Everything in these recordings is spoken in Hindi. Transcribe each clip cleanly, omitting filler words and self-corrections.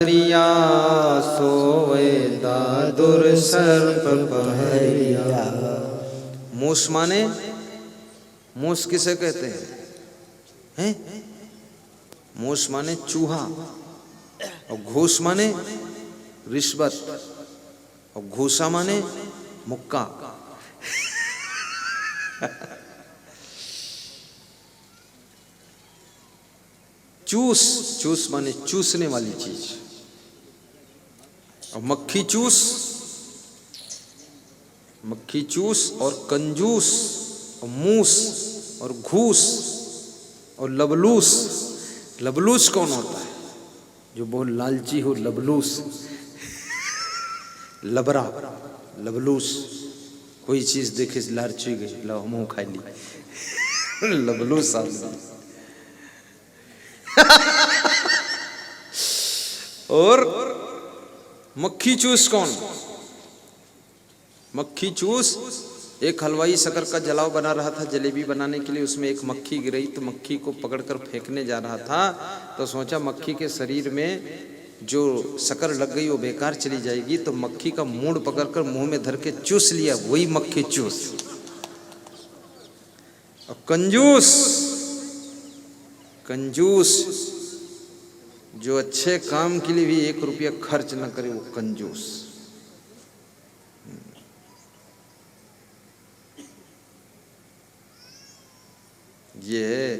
रिया सोवे दादुर सर्प पहरिया। मूस माने, मूस किसे कहते हैं? मूस माने चूहा, और घूस माने रिश्वत, और घूसा माने मुक्का। चूस, चूस माने चूसने वाली चीज, और मक्खी चूस, मक्खी चूस, और कंजूस, और मूस, और घूस, और लबलूस। लबलूस कौन होता है? जो बहुत लालची हो, लबलूस। लबरा, लबलूस, कोई चीज देखे लालची गई, लो मुंह खाई ली। लबलूस आदमी। और मक्खी चूस कौन? मक्खी चूस, एक हलवाई शक्कर का जलाव बना रहा था जलेबी बनाने के लिए, उसमें एक मक्खी गिरी, तो मक्खी को पकड़कर फेंकने जा रहा था, तो सोचा मक्खी के शरीर में जो शक्कर लग गई वो बेकार चली जाएगी, तो मक्खी का मूंड पकड़कर मुंह में धर के चूस लिया, वही मक्खी चूस। और कंजूस, कंजूस जो अच्छे काम के लिए भी 1 रुपया खर्च न करे, वो कंजूस। ये है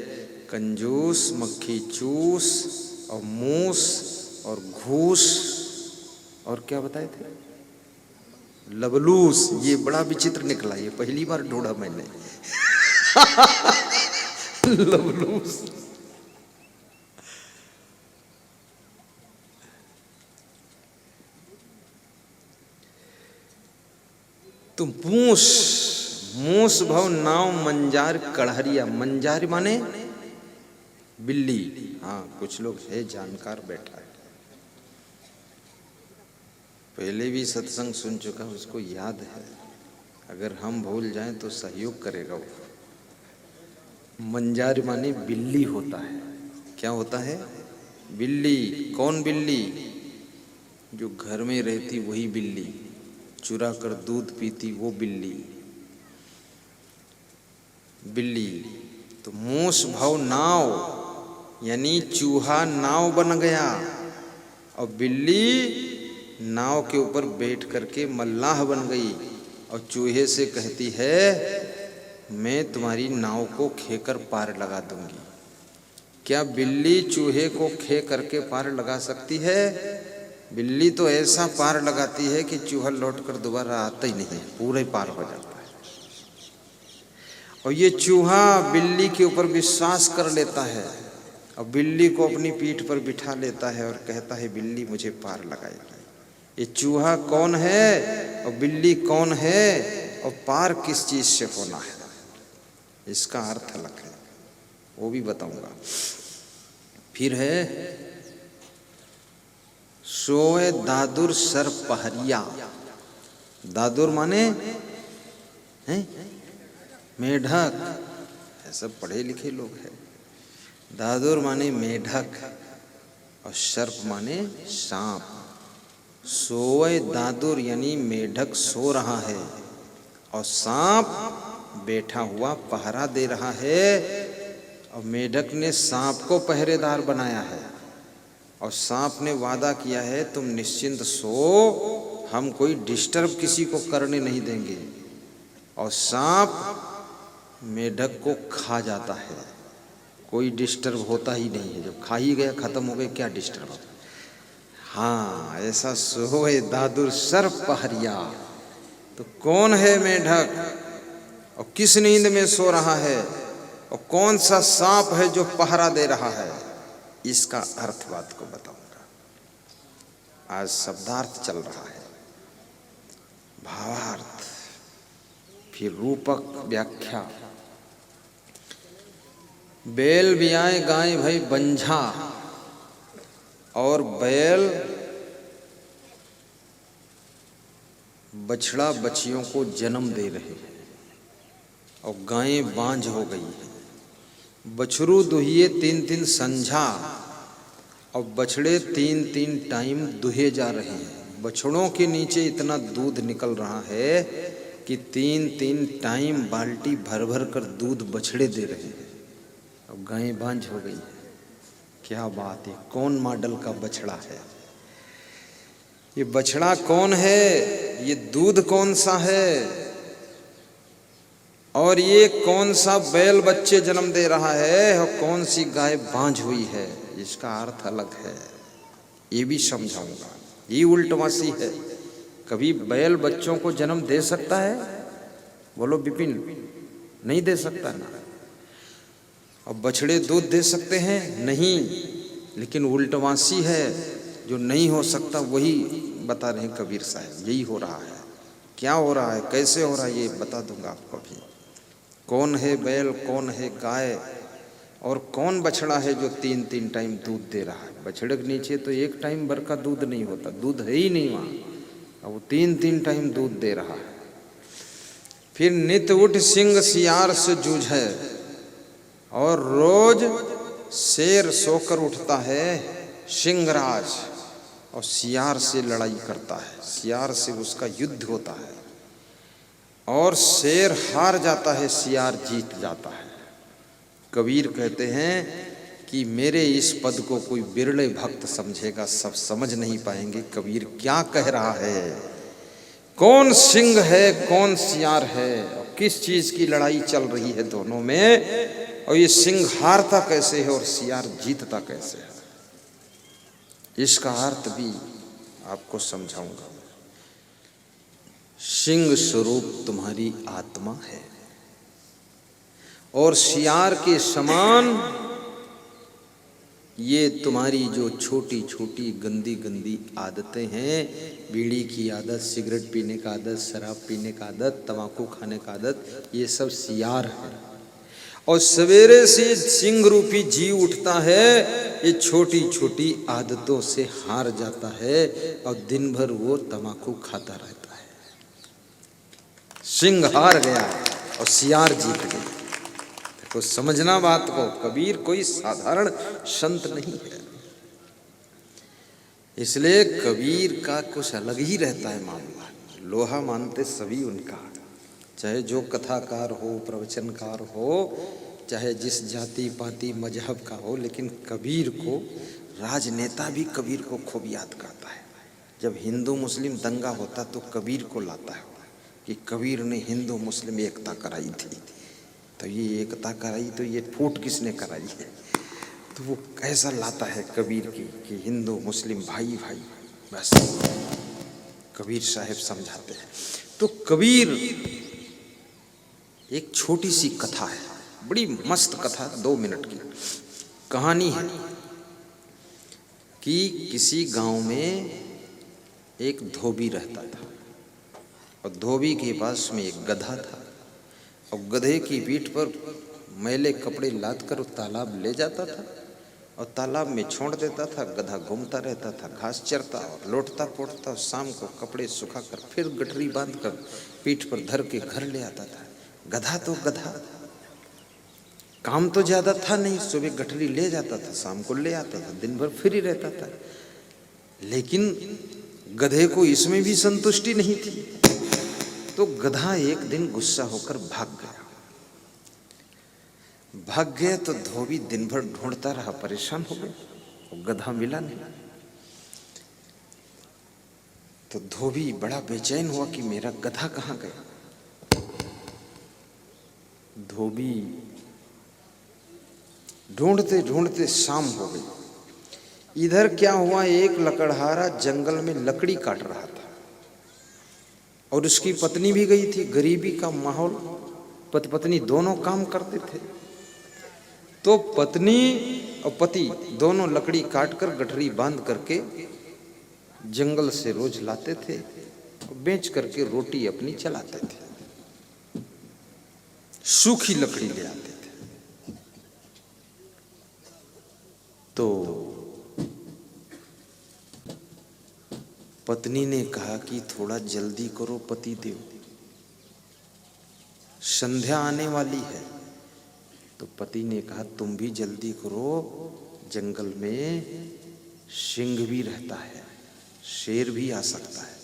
कंजूस, मक्खी चूस, और मूस, और घूस, और क्या बताए थे? लबलूस। ये बड़ा विचित्र निकला, ये पहली बार ढूंढा मैंने। लबलूस। तो मूस, मूस भव नाव मंजार कड़हरिया। मंजार माने बिल्ली। हाँ, कुछ लोग है जानकार बैठा है, पहले भी सत्संग सुन चुका, उसको याद है। अगर हम भूल जाएं तो सहयोग करेगा वो। मंजार माने बिल्ली होता है। क्या होता है? बिल्ली। कौन बिल्ली? जो घर में रहती वही बिल्ली, चुरा कर दूध पीती वो बिल्ली। बिल्ली। तो मूस भव नाव, यानी चूहा नाव बन गया, और बिल्ली नाव के ऊपर बैठ करके मल्लाह बन गई, और चूहे से कहती है मैं तुम्हारी नाव को खेकर पार लगा दूंगी। क्या बिल्ली चूहे को खे करके पार लगा सकती है? बिल्ली तो ऐसा पार लगाती है कि चूहा लौट कर दोबारा आता ही नहीं, पूरे पार हो जाता है। और ये चूहा बिल्ली के ऊपर विश्वास कर लेता है, और बिल्ली को अपनी पीठ पर बिठा लेता है, और कहता है बिल्ली मुझे पार लगाएगी। ये चूहा कौन है और बिल्ली कौन है, और पार किस चीज से होना है, इसका अर्थ अलग है, वो भी बताऊंगा। फिर है सोए दादुर सर पहरिया। दादुर माने हैं मेढक, ये सब पढ़े लिखे लोग हैं। दादुर माने मेढक, और सर्प माने सांप। सोए दादुर यानी मेढक सो रहा है, और सांप बैठा हुआ पहरा दे रहा है, और मेढक ने सांप को पहरेदार बनाया है, और सांप ने वादा किया है तुम निश्चिंत सो, हम कोई डिस्टर्ब किसी को करने नहीं देंगे। और सांप मेढक को खा जाता है, कोई डिस्टर्ब होता ही नहीं है, जब खा ही गया खत्म हो गए, क्या डिस्टर्ब होता। हाँ, ऐसा सोए दादुर सर पहरिया। तो कौन है मेढक, और किस नींद में सो रहा है, और कौन सा सांप है जो पहरा दे रहा है, इसका अर्थवाद को बताऊंगा। आज शब्दार्थ चल रहा है, भावार्थ, फिर रूपक व्याख्या। बैल बियाए गाय भई बंझा, और बैल बछड़ा बछियों को जन्म दे रहे हैं, और गायें बांझ हो गई है। बछरू दुहिए 3 दिन संझा, और बछड़े 3-3 टाइम दुहे जा रहे हैं। बछड़ों के नीचे इतना दूध निकल रहा है कि 3-3 टाइम बाल्टी भर भर कर दूध बछड़े दे रहे हैं। अब गाय बांझ हो गई है। क्या बात है, कौन मॉडल का बछड़ा है ये? बछड़ा कौन है? ये दूध कौन सा है? और ये कौन सा बैल बच्चे जन्म दे रहा है? और कौन सी गाय बांझ हुई है? इसका अर्थ अलग है, ये भी समझाऊंगा। ये उल्टवासी है। कभी बैल बच्चों को जन्म दे सकता है? बोलो विपिन, नहीं दे सकता ना। और बछड़े दूध दे सकते हैं? नहीं। लेकिन उल्टवासी है, जो नहीं हो सकता वही बता रहे हैं कबीर साहब। यही हो रहा है। क्या हो रहा है, कैसे हो रहा है, ये बता दूंगा आपको भी। कौन है बैल, कौन है गाय, और कौन बछड़ा है जो 3-3 टाइम दूध दे रहा है? बछड़े के नीचे तो एक टाइम भर का दूध नहीं होता, दूध है ही नहीं वहाँ, अब वो 3-3 टाइम दूध दे रहा है। फिर नित उठ सिंह सियार से जूझे, और रोज शेर सोकर उठता है सिंहराज, और सियार से लड़ाई करता है, सियार से उसका युद्ध होता है, और शेर हार जाता है, सियार जीत जाता है। कबीर कहते हैं कि मेरे इस पद को कोई बिरले भक्त समझेगा, सब समझ नहीं पाएंगे कबीर क्या कह रहा है। कौन सिंह है, कौन सियार है, और किस चीज की लड़ाई चल रही है दोनों में, और ये सिंह हारता कैसे है और सियार जीतता कैसे है, इसका अर्थ भी आपको समझाऊंगा। सिंह स्वरूप तुम्हारी आत्मा है, और सियार के समान ये तुम्हारी जो छोटी छोटी गंदी गंदी आदतें हैं, बीड़ी की आदत, सिगरेट पीने का आदत, शराब पीने का आदत, तंबाकू खाने का आदत, ये सब सियार है। और सवेरे से सिंह रूपी जीव उठता है, ये छोटी छोटी आदतों से हार जाता है, और दिन भर वो तंबाकू खाता रहता है। सिंह हार गया और सियार जीत गई। तो समझना बात को, कबीर कोई साधारण संत नहीं है, इसलिए कबीर का कुछ अलग ही रहता है मामला। लोहा मानते सभी उनका, चाहे जो कथाकार हो, प्रवचनकार हो, चाहे जिस जाति पाति मजहब का हो, लेकिन कबीर को राजनेता भी कबीर को खूब याद करता है। जब हिंदू मुस्लिम दंगा होता तो कबीर को लाता है कि कबीर ने हिंदू मुस्लिम एकता कराई थी, तो ये एकता कराई तो ये फूट किसने कराई है, तो वो कैसा लाता है कबीर की कि हिंदू मुस्लिम भाई भाई, बस कबीर साहब समझाते हैं। तो कबीर एक छोटी सी कथा है, बड़ी मस्त कथा, 2 मिनट की कहानी है कि किसी गांव में एक धोबी रहता था, और धोबी के पास में एक गधा था, और गधे की पीठ पर मैले कपड़े लाद कर तालाब ले जाता था, और तालाब में छोड़ देता था। गधा घूमता रहता था, घास चरता और लौटता पोटता, और शाम को कपड़े सुखाकर फिर गठरी बांधकर पीठ पर धर के घर ले आता था। गधा तो गधा, काम तो ज्यादा था नहीं, सुबह गठरी ले जाता था, शाम को ले आता था, दिन भर फ्री रहता था। लेकिन गधे को इसमें भी संतुष्टि नहीं थी, तो गधा एक दिन गुस्सा होकर भाग गया। तो धोबी दिन भर ढूंढता रहा, परेशान हो गया, गधा मिला नहीं। तो धोबी बड़ा बेचैन हुआ कि मेरा गधा कहाँ गया। धोबी ढूंढते ढूंढते शाम हो गई। इधर क्या हुआ, एक लकड़हारा जंगल में लकड़ी काट रहा था, और उसकी पत्नी भी गई थी। गरीबी का माहौल, पति पत्नी दोनों काम करते थे। तो पत्नी और पति दोनों लकड़ी काटकर गठरी बांध करके जंगल से रोज लाते थे, और बेच करके रोटी अपनी चलाते थे। सूखी लकड़ी ले आते थे। तो पत्नी ने कहा कि थोड़ा जल्दी करो पति देव, संध्या आने वाली है। तो पति ने कहा तुम भी जल्दी करो, जंगल में सिंह भी रहता है, शेर भी आ सकता है।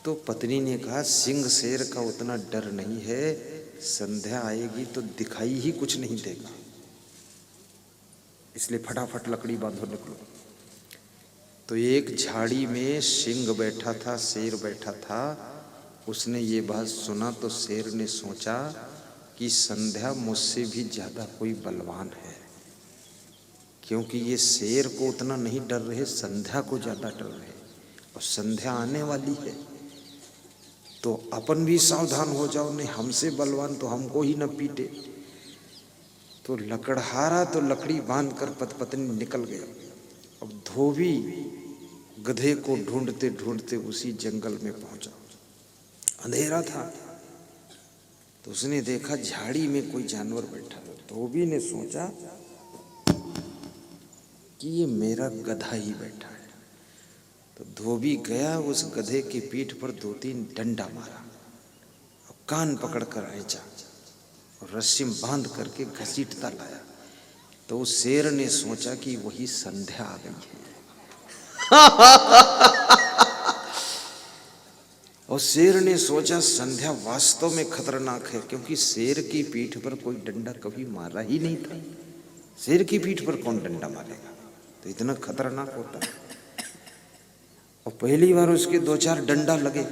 तो पत्नी ने कहा सिंह शेर का उतना डर नहीं है, संध्या आएगी तो दिखाई ही कुछ नहीं देगा, इसलिए फटाफट लकड़ी बांधो निकलो। तो एक झाड़ी में सिंह बैठा था, शेर बैठा था। उसने ये बात सुना तो शेर ने सोचा कि संध्या मुझसे भी ज्यादा कोई बलवान है, क्योंकि ये शेर को उतना नहीं डर रहे, संध्या को ज्यादा डर रहे, और संध्या आने वाली है। तो अपन भी सावधान हो जाओ, नहीं हमसे बलवान तो हमको ही न पीटे। तो लकड़हारा तो लकड़ी बांध कर पत्नी निकल गया। अब धोबी गधे को ढूंढते ढूंढते उसी जंगल में पहुंचा। अंधेरा था तो उसने देखा झाड़ी में कोई जानवर बैठा था। धोबी ने सोचा कि ये मेरा गधा ही बैठा है। तो धोबी गया, उस गधे की पीठ पर 2-3 डंडा मारा और कान पकड़कर खींचा और रस्सी में बांध करके घसीटता लाया। तो उस शेर ने सोचा कि वही संध्या आ गई है। और शेर ने सोचा संध्या वास्तव में खतरनाक है, क्योंकि शेर की पीठ पर कोई डंडा कभी मारा ही नहीं था। शेर की पीठ पर कौन डंडा मारेगा, तो इतना खतरनाक होता है। और पहली बार उसके 2-4 डंडा लगे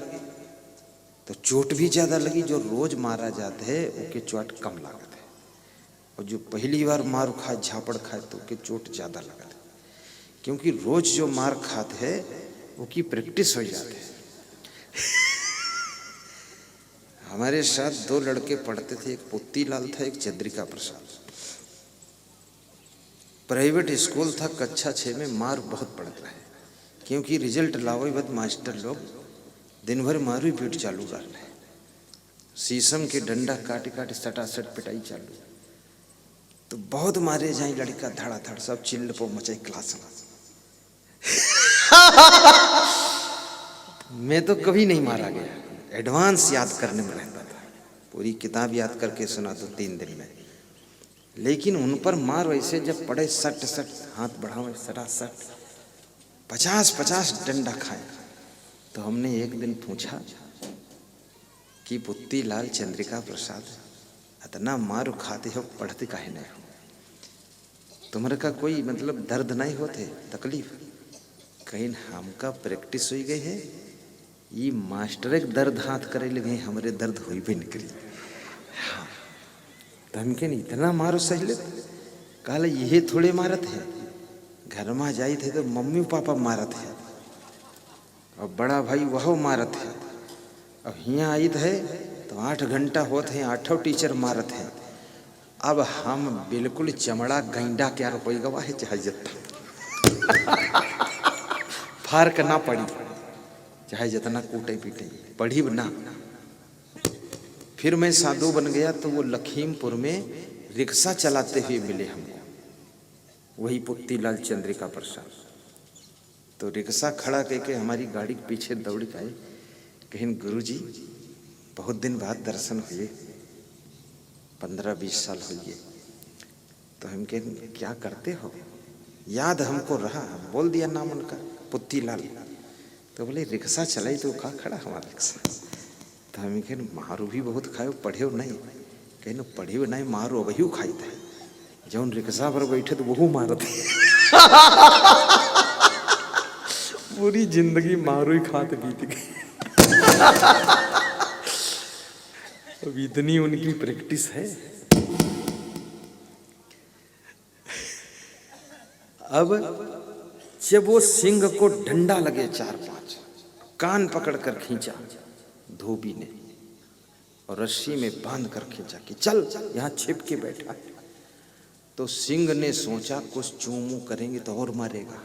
तो चोट भी ज्यादा लगी। जो रोज मारा जाता है उसके चोट कम लागत है, और जो पहली बार मार खाए, झापड़ खाए, तो उसके चोट ज्यादा लगत है, क्योंकि रोज जो मार खाते है उसकी प्रैक्टिस हो जाती है। हमारे साथ 2 लड़के पढ़ते थे, एक पुत्तीलाल था, एक चंद्रिका प्रसाद। प्राइवेट स्कूल था, कक्षा 6 में मार बहुत पड़ता है, क्योंकि रिजल्ट लावे बद मास्टर लोग दिन भर मारू पीट चालू कर रहे, शीशम के डंडा काटे काटे सटासट पिटाई चालू। तो बहुत मारे जाए लड़का, धड़ाधड़ सब चिल्ल पो मचाई क्लास में। मैं तो कभी नहीं मारा गया, एडवांस याद करने में रहता था, पूरी किताब याद करके सुना तो 3 दिन में। लेकिन उन पर मार वैसे जब पड़े, सट सट हाथ बढ़ावे, सटा सट 50-50 डंडा खाए। तो हमने एक दिन पूछा कि पुत्तीलाल, चंद्रिका प्रसाद, इतना मार खाते हो, पढ़ते काहे नहीं हो, तुम्हारे का कोई मतलब दर्द नहीं होते, तकलीफ? कहीं हमका प्रैक्टिस हो गई है, ये मास्टर एक दर्द हाथ करे लगे, हमारे दर्द हो भी निकली। हाँ, तो हमके नहीं इतना मारो सही ले। कहा ये थोड़े मारत है, घर में जाई थे तो मम्मी पापा मारत है, और बड़ा भाई वह मारत है। अब यहाँ आई है तो 8 घंटा होते हैं, 8 टीचर मारत है। अब हम बिल्कुल चमड़ा गैंडा क्या रुपये गवा है, चाहे जितना फार्क ना पड़ी, चाहे जितना कूटे पीटे, पढ़ी ना। फिर मैं साधु बन गया तो वो लखीमपुर में रिक्शा चलाते हुए मिले हमको, वही पुत्तीलाल, चंद्रिका प्रसाद। तो रिक्शा खड़ा करके हमारी गाड़ी के पीछे दौड़ के आए, कहीं गुरुजी बहुत दिन बाद दर्शन हुए, 15-20 साल हुए। तो हम कहें क्या करते हो, याद हमको रहा, बोल दिया नाम उनका, पुत्तीलाल। तो बोले रिक्शा चलाई तो कहाँ खड़ा हमारा रिक्शा। तो हम कहें मारू भी बहुत खाए, पढ़े हो नहीं? कहें पढ़े हो नहीं, मारू वही खाई थे, जौन रिक्शा पर बैठे तो वह मारत। पूरी जिंदगी मारू ही खाते बीत गई। अब इतनी उनकी प्रैक्टिस है। अब जब वो सिंह को डंडा लगे 4-5, कान पकड़कर खींचा धोबी ने और रस्सी में बांध कर खींचा कि चल यहाँ छिप के बैठा। तो सिंह ने सोचा कुछ चूमू करेंगे तो और मारेगा।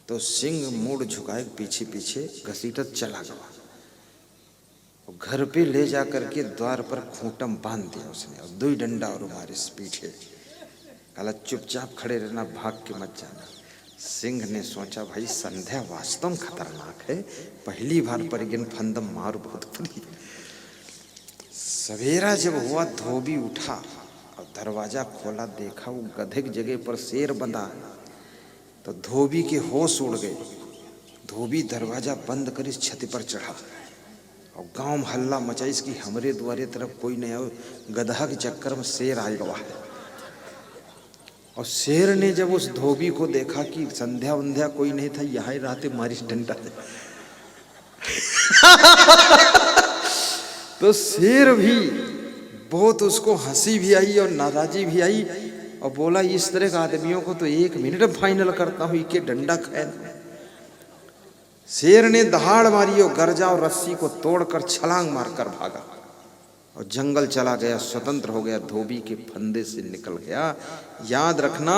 तो सिंह मुड़ झुकाए पीछे पीछे घसीटत चला गया। घर पे ले जा करके द्वार पर खूंटम बांध दिया उसने, और 2 डंडा और मारे पीछे। कहा चुपचाप खड़े रहना, भाग के मत जाना। सिंह ने सोचा भाई संध्या वास्तव में खतरनाक है, पहली बार परिगन फंदम मार बहुत पड़ी। सवेरा जब हुआ धोबी उठा और दरवाजा खोला, देखा वो गधे की जगह पर शेर बंधा है। तो धोबी के होश उड़ गए। धोबी दरवाजा बंद कर इस छत पर चढ़ा और गांव में हल्ला मचा, इसकी हमरे द्वारे तरफ कोई नहीं आयो, गधा के चक्कर में शेर आए हुआ है। और शेर ने जब उस धोबी को देखा कि संध्या वंध्या कोई नहीं था, यहाँ ही रहते मारिस डंडा तो शेर भी बहुत, उसको हंसी भी आई और नाराजी भी आई और बोला इस तरह के आदमियों को तो 1 मिनट फाइनल करता हूं, इके डंडा खाए। शेर ने दहाड़ मारी और गर्जा और रस्सी को तोड़कर छलांग मारकर भागा और जंगल चला गया, स्वतंत्र हो गया, धोबी के फंदे से निकल गया। याद रखना,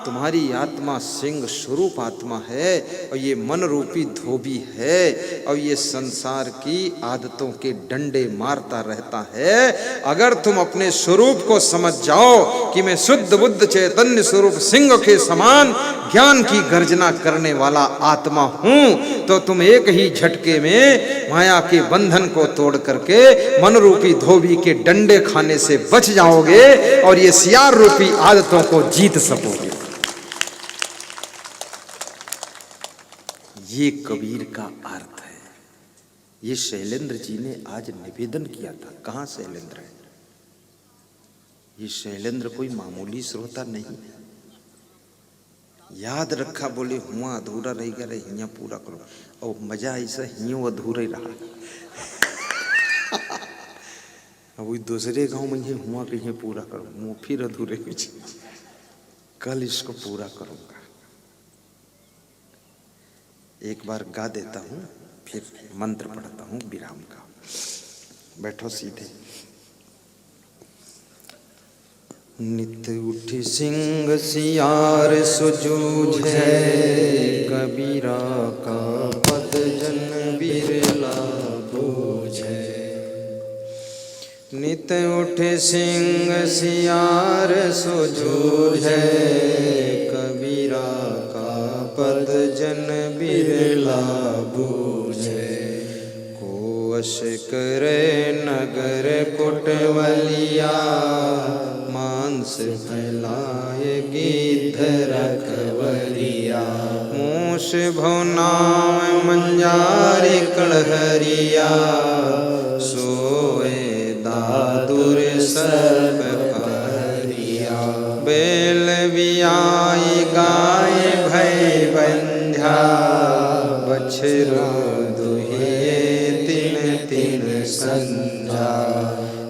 तुम्हारी आत्मा सिंह स्वरूप आत्मा है और ये मन रूपी धोबी है और ये संसार की आदतों के डंडे मारता रहता है। अगर तुम अपने स्वरूप को समझ जाओ कि मैं शुद्ध बुद्ध चैतन्य स्वरूप सिंह के समान ज्ञान की गर्जना करने वाला आत्मा हूं, तो तुम एक ही झटके में माया के बंधन को तोड़ करके मन रूपी धोबी के डंडे खाने से बच जाओगे और ये सियार रूपी आदतों को जीत सकोगे। ये कबीर का अर्थ है। ये शैलेंद्र जी ने आज निवेदन किया था। कहां शैलेंद्र है? ये शैलेंद्र कोई मामूली श्रोता नहीं। याद रखा, बोले हुआ अधूरा रह गया, हिया पूरा करो। और मजा ऐसा हियो अधूरा ही रहा। अब वही दूसरे गांव में ये हुआ कि पूरा करो, मुँह फिर अधूरे हुए। कल इसको पूरा करूंगा। एक बार गा देता हूं, फिर मंत्र पढ़ता हूं विराम का। बैठो सीधे। नित उठ सिंह सियार सुजूझे, कबीरा का पद जन बिरला बूझे। नित उठ सिंह सियार सुजूझे, कबीरा का पद जन बिरला बूझे। कोश करे नगर कुटवलिया, मांस फैलाए गिद्ध रखवरिया। मूस भौनाव मंजारी कड़हरिया, सोए दादुर सर्प पहरिया। बेल बियाई गाय भय बंध्या, बछरू दुहिए तिन तिन संध्या।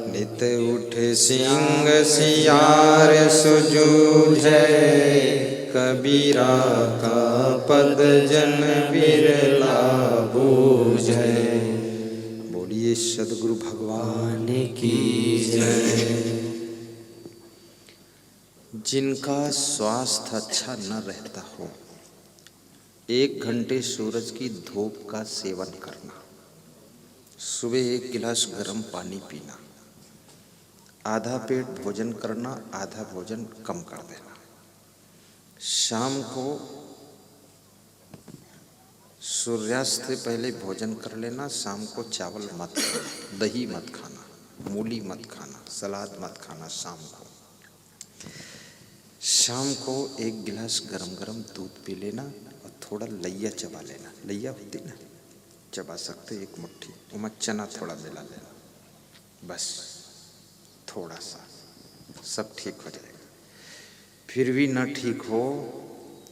नित उठ सिंह सियार सुजूझे, कबीरा का पद जन बिरला बूझे। बोलिए सद्गुरु भगवान की जय। जिनका स्वास्थ्य अच्छा न रहता हो, 1 घंटे सूरज की धूप का सेवन करना, सुबह 1 गिलास गर्म पानी पीना, आधा पेट भोजन करना, आधा भोजन कम कर देना। शाम को सूर्यास्त से पहले भोजन कर लेना। शाम को चावल मत खाना, दही मत खाना, मूली मत खाना, सलाद मत खाना। शाम को 1 गिलास गरम गरम दूध पी लेना और थोड़ा लैया चबा लेना। लैया होती ना, चबा सकते 1 मुट्ठी, उसमें चना थोड़ा मिला लेना, बस थोड़ा सा, सब ठीक हो जाएगा। फिर भी ना ठीक हो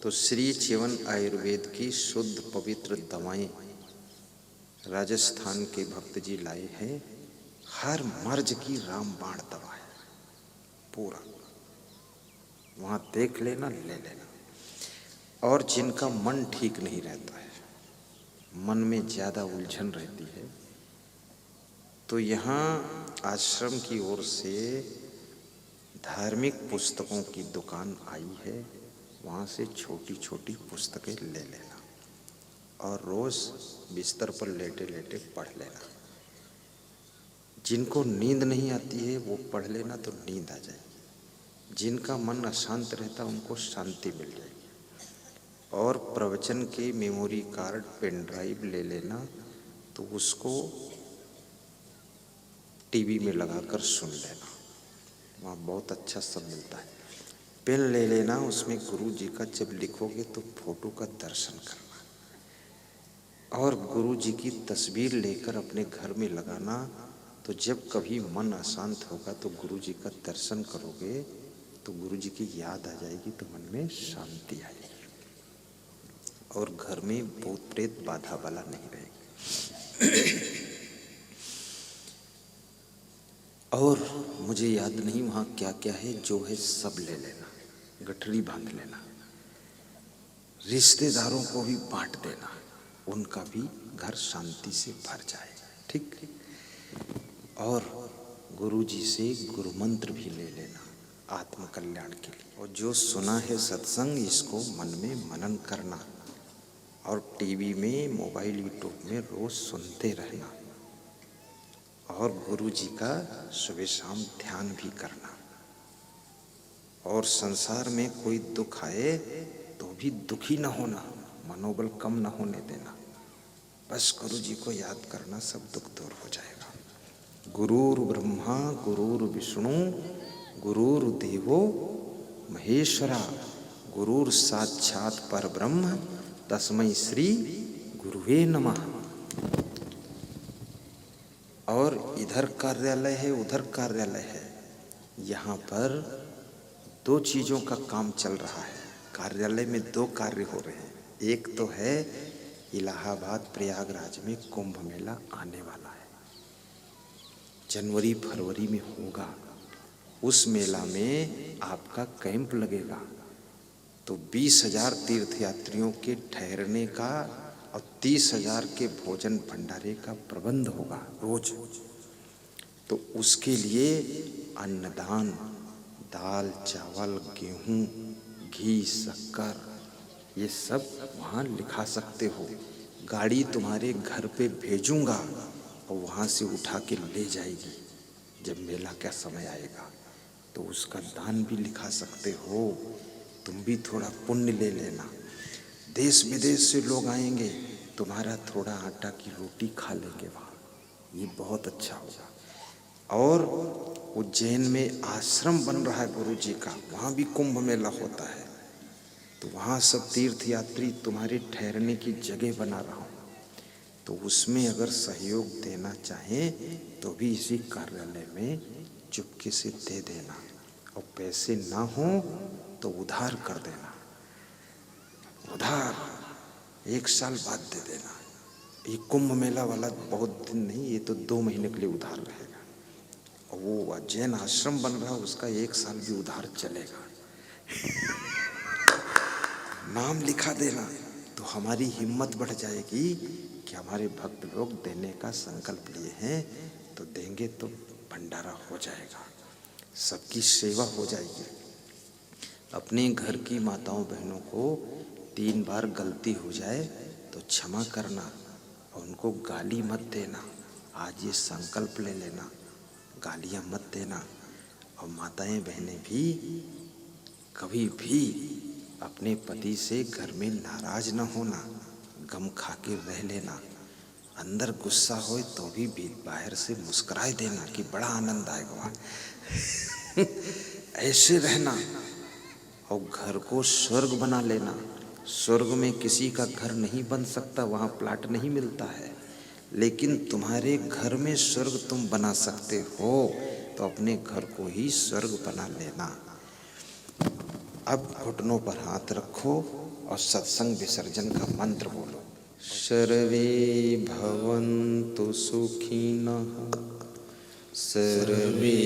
तो श्री च्यवन आयुर्वेद की शुद्ध पवित्र दवाएं राजस्थान के भक्त जी लाए हैं। हर मर्ज की रामबाण दवा है पूरा, वहां देख लेना, ले लेना। और जिनका मन ठीक नहीं रहता है, मन में ज्यादा उलझन रहती है, तो यहाँ आश्रम की ओर से धार्मिक पुस्तकों की दुकान आई है, वहाँ से छोटी छोटी पुस्तकें ले लेना और रोज बिस्तर पर लेटे लेटे पढ़ लेना। जिनको नींद नहीं आती है वो पढ़ लेना तो नींद आ जाएगी। जिनका मन अशांत रहता उनको शांति मिल जाएगी। और प्रवचन के मेमोरी कार्ड पेन ड्राइव ले लेना, तो उसको टीवी में लगाकर सुन लेना, वहाँ बहुत अच्छा सब मिलता है। पेन ले लेना, उसमें गुरु जी का जब लिखोगे तो फोटो का दर्शन करना, और गुरु जी की तस्वीर लेकर अपने घर में लगाना। तो जब कभी मन अशांत होगा तो गुरु जी का दर्शन करोगे तो गुरु जी की याद आ जाएगी, तो मन में शांति आएगी और घर में भूत प्रेत बाधा वाला नहीं रहेगी। और मुझे याद नहीं वहाँ क्या क्या है, जो है सब ले लेना, गठरी बांध लेना, रिश्तेदारों को भी बांट देना, उनका भी घर शांति से भर जाए। ठीक। और गुरु जी से गुरु मंत्र भी ले लेना आत्म कल्याण के लिए। और जो सुना है सत्संग, इसको मन में मनन करना, और टीवी में, मोबाइल, यूट्यूब में रोज सुनते रहना, और गुरु जी का सुबह शाम ध्यान भी करना। और संसार में कोई दुख आए तो भी दुखी न होना, मनोबल कम न होने देना, बस गुरु जी को याद करना, सब दुख दूर हो जाएगा। गुरुर् ब्रह्मा गुरुर् विष्णु गुरुर्देवो महेश्वरा, गुरुर् साक्षात् परब्रह्म तस्मै श्री गुरुवे नमः। और इधर कार्यालय है, उधर कार्यालय है, यहाँ पर दो चीज़ों का काम चल रहा है। कार्यालय में दो कार्य हो रहे हैं। एक तो है इलाहाबाद प्रयागराज में कुंभ मेला आने वाला है, जनवरी फरवरी में होगा। उस मेला में आपका कैंप लगेगा, तो 20,000 तीर्थयात्रियों के ठहरने का और 30,000 के भोजन भंडारे का प्रबंध होगा रोज। तो उसके लिए अन्नदान, दाल चावल गेहूँ घी शक्कर, ये सब वहाँ लिखा सकते हो। गाड़ी तुम्हारे घर पे भेजूंगा और वहाँ से उठा के ले जाएगी जब मेला का समय आएगा, तो उसका दान भी लिखा सकते हो। तुम भी थोड़ा पुण्य ले लेना। देश विदेश से लोग आएंगे, तुम्हारा थोड़ा आटा की रोटी खा लेंगे वहाँ, ये बहुत अच्छा होगा। और उज्जैन में आश्रम बन रहा है गुरु जी का, वहाँ भी कुंभ मेला होता है, तो वहाँ सब तीर्थयात्री तुम्हारे ठहरने की जगह बना रहा हूँ, तो उसमें अगर सहयोग देना चाहें तो भी इसी कार्यालय में चुपके से दे देना, और पैसे ना हो तो उधार कर देना। उधार 1 साल बाद दे देना। ये कुंभ मेला वाला बहुत दिन नहीं, ये तो 2 महीने के लिए उधार रहेगा। और वो जैन आश्रम बन रहा है, उसका 1 साल भी उधार चलेगा। नाम लिखा देना, तो हमारी हिम्मत बढ़ जाएगी कि हमारे भक्त लोग देने का संकल्प लिए हैं, तो देंगे तो भंडारा हो जाएगा, सबकी सेवा हो जाएगी। अपने घर की माताओं बहनों को 3 बार गलती हो जाए तो क्षमा करना, और उनको गाली मत देना। आज ये संकल्प ले लेना, गालियाँ मत देना। और माताएं बहनें भी कभी भी अपने पति से घर में नाराज न होना, गम खा के रह लेना। अंदर गुस्सा हो तो भी बाहर से मुस्कुराए देना कि बड़ा आनंद आएगा। ऐसे रहना, और घर को स्वर्ग बना लेना। स्वर्ग में किसी का घर नहीं बन सकता, वहाँ प्लाट नहीं मिलता है, लेकिन तुम्हारे घर में स्वर्ग तुम बना सकते हो, तो अपने घर को ही स्वर्ग बना लेना। अब घुटनों पर हाथ रखो और सत्संग विसर्जन का मंत्र बोलो। सर्वे भवन्तु सुखिनः, सर्वे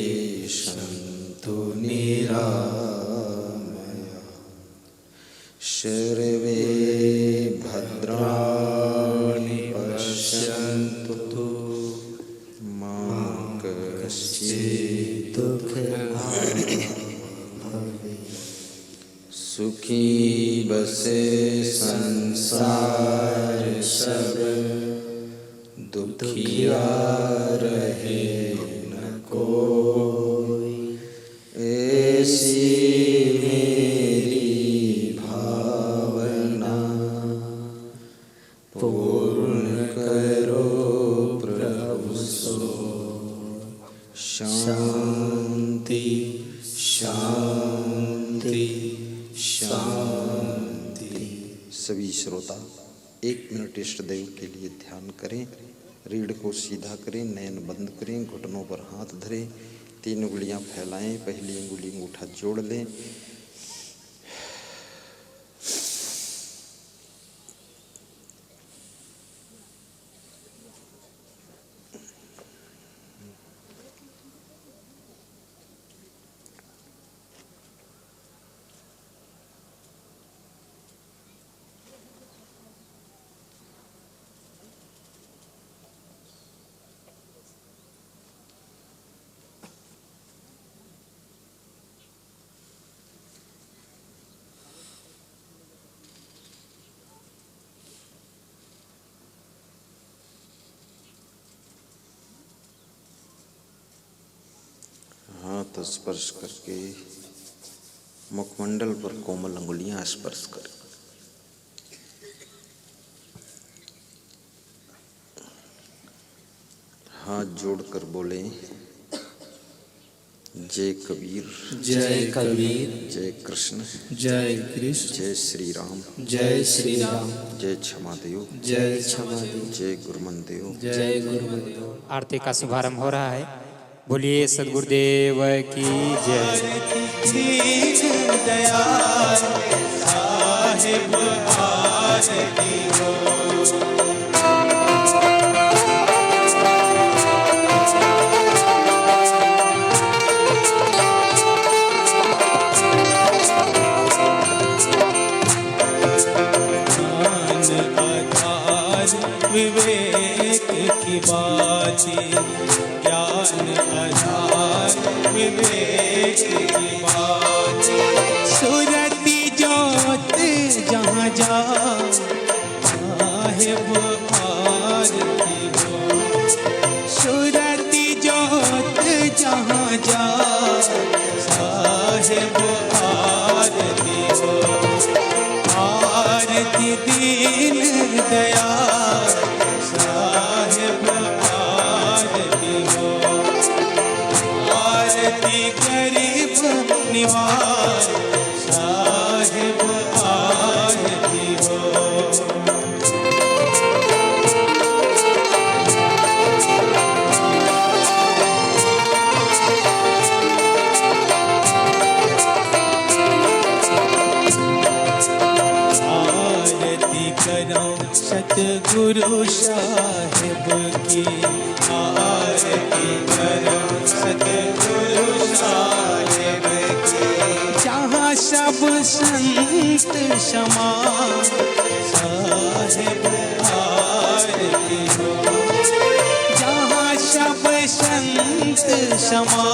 सन्तु निरामयाः, सर्वे भद्राणि पश्यन्तु मा कश्चित् दुःखभाग् भवेत्। सुखी बसे संसार सब, दुखिया रहे न कोई। ऐसी मेरी भावना, पूर्ण करो प्रभु सो। शांति शांति शांति। सभी श्रोता 1 मिनट इष्ट देव के लिए ध्यान करें। रीढ़ को सीधा करें, नयन बंद करें, घुटनों पर हाथ धरें, 3 उंगलियां फैलाएं, पहली उंगली अंगूठा जोड़ लें। हाथ स्पर्श करके मुखमंडल पर कोमल अंगुलियां स्पर्श करें। हाथ जोड़कर बोले, जय कबीर, जय कबीर, जय कृष्ण, जय कृष्ण, जय श्री राम, जय श्री राम, जय क्षमा देव, जय क्षमा देव, जय गुरुमनदेव, जय गुरुदेव। आरती का शुभारंभ हो रहा है। बोलिए सद्गुरुदेव की जय। दयाल साहिब आरती हो। विवेक की बातें, ज्ञान आधार विवेक की बातें। सूरती जोत जहाँ जा साहिब आरती हो। सूरती जोत जहाँ जा साहिब आरती हो। आरती दीन दयाल साहिब आरती हो। आरती गरीब निवास साहिब आरती हो। सतगुरु साहिब की आरती करो। सतगुरु साहिब की जहाँ सब संत समा साहिब आरती हो। जहाँ सब संत समा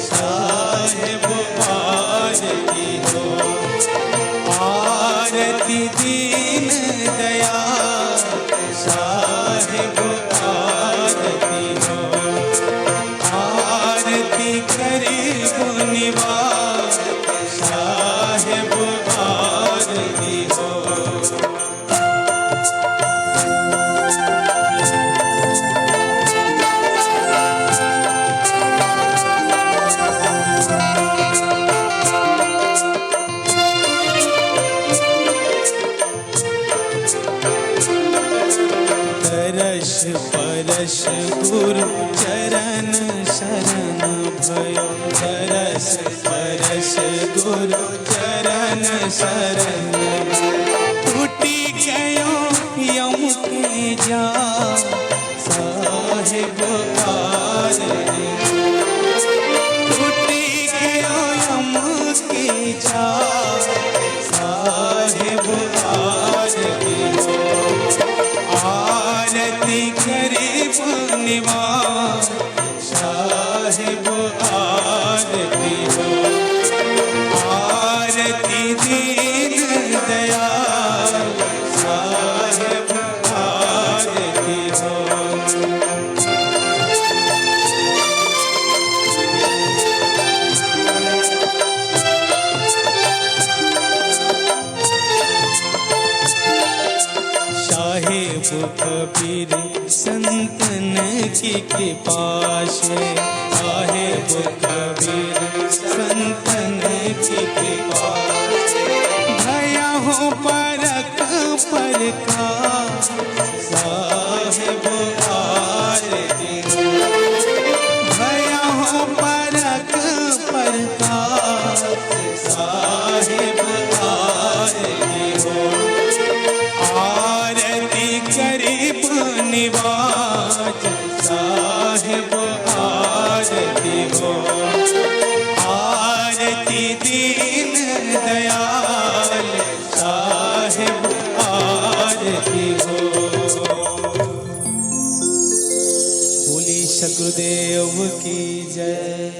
साहिब आरती हो। आरती दीन दयाल साहिब आरती हो। आरती गरीब निवास साहिब आरती हो। परश गुरु चरण शरण भयो। तरस परश गुरु चरण शरण टूटी गयो यम के जाल साहिब आरती। टूटी गयो यम के जाल साहिब आरती हो। आरती गरीब निवास साहिब आरती हो। आरती दीन दयाल साहिब आरती हो। साहिब कबीर संतन की कृपा से, साहेब कबीर संतन की कृपा से, भया हो परक परका साहेब आरती हो, भया हो परक परका साहेब आरती हो, आरती करीब निवाज साहेब आरती हो, आरती दीन दयाल साहेब आरती हो। बोले सदगुरुदेव की